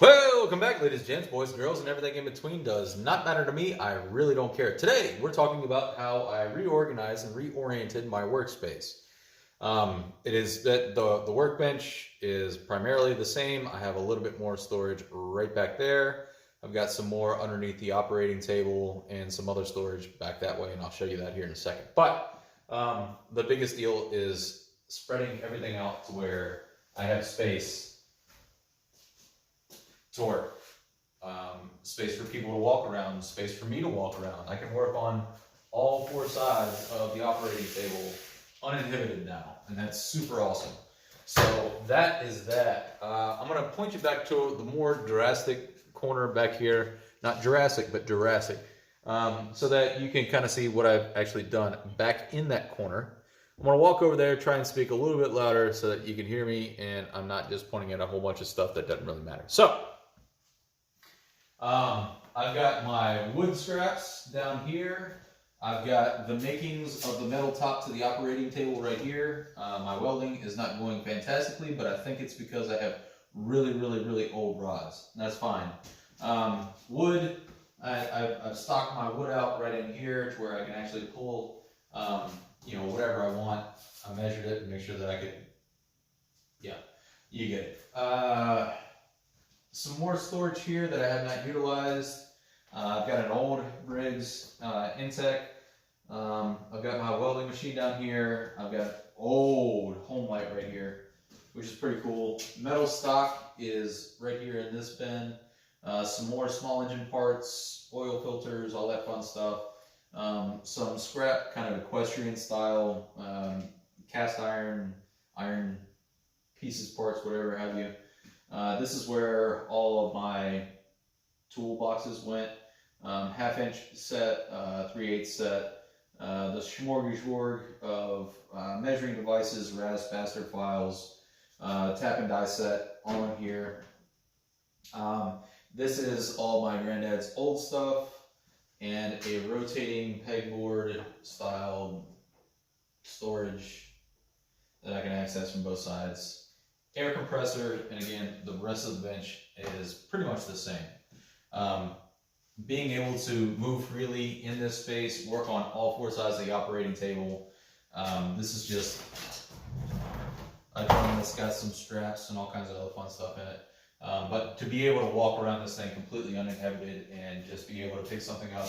Welcome back, ladies, gents, boys, and girls, and everything in between. Does not matter to me. I really don't care. Today, we're talking about how I reorganized and reoriented my workspace. It is that the workbench is primarily the same. I have a little bit more storage right back there. I've got some more underneath the operating table and some other storage back that way, and I'll show you that here in a second. But the biggest deal is spreading everything out to where I have space to work. Space for people to walk around, space for me to walk around. I can work on all four sides of the operating table uninhibited now, and that's super awesome. So that is that. I'm going to point you back to the more drastic corner back here. Not Jurassic, but Jurassic. So that you can kind of see what I've actually done back in that corner. I'm going to walk over there, try and speak a little bit louder so that you can hear me, and I'm not just pointing at a whole bunch of stuff that doesn't really matter. So, I've got my wood scraps down here. I've got the makings of the metal top to the operating table right here. My welding is not going fantastically, but I think it's because I have really old rods. That's fine. Wood, I've stocked my wood out right in here to where I can actually pull, whatever I want. I measured it and make sure that I could, yeah, you get it. Some more storage here that I have not utilized. I've got an old Briggs Intech. I've got my welding machine down here. I've got old home light right here, which is pretty cool. Metal stock is right here in this bin. Some more small engine parts, oil filters, all that fun stuff. Some scrap, kind of equestrian style, cast iron pieces, parts, whatever have you. This is where all of my toolboxes went. Half-inch set, 3/8 set, the smorgasbord of measuring devices, raster files, tap and die set on here. This is all my granddad's old stuff and a rotating pegboard style storage that I can access from both sides. Air compressor, and again, the rest of the bench is pretty much the same. Being able to move freely in this space, work on all four sides of the operating table. This is just a drum that's got some straps and all kinds of other fun stuff in it. But to be able to walk around this thing completely uninhibited and just be able to pick something up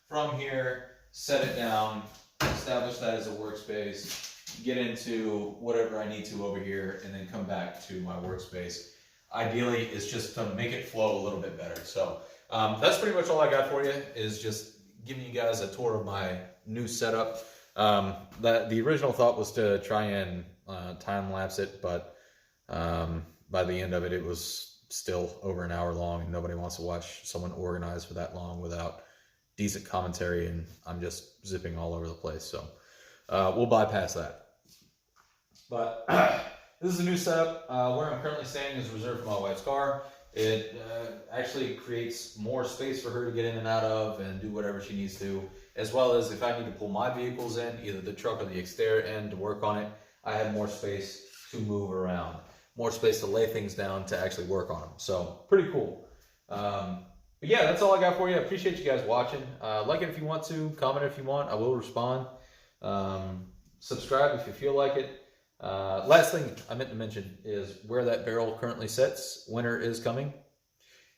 from here, set it down, establish that as a workspace, get into whatever I need to over here, and then come back to my workspace. Ideally, it's just to make it flow a little bit better. So that's pretty much all I got for you, is just giving you guys a tour of my new setup. The original thought was to try and time lapse it, but by the end of it, it was still over an hour long, and nobody wants to watch someone organize for that long without decent commentary, and I'm just zipping all over the place. So we'll bypass that. But this is a new setup. Where I'm currently staying is reserved for my wife's car. It actually creates more space for her to get in and out of and do whatever she needs to, as well as if I need to pull my vehicles in, either the truck or the exterior end, to work on it, I have more space to move around, more space to lay things down to actually work on them. So pretty cool. But yeah, that's all I got for you. I appreciate you guys watching. Like it if you want to, comment if you want. I will respond. Subscribe if you feel like it. Last thing I meant to mention is where that barrel currently sits. Winter is coming,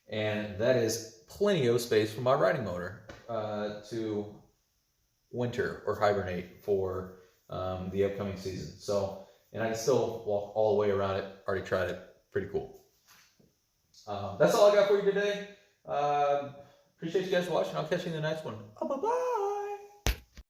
and that is plenty of space for my riding motor to winter or hibernate for the upcoming season. So, and I can still walk all the way around it. Already tried it. Pretty cool. That's all I got for you today. Appreciate you guys watching. I'll catch you in the next one. Bye-bye.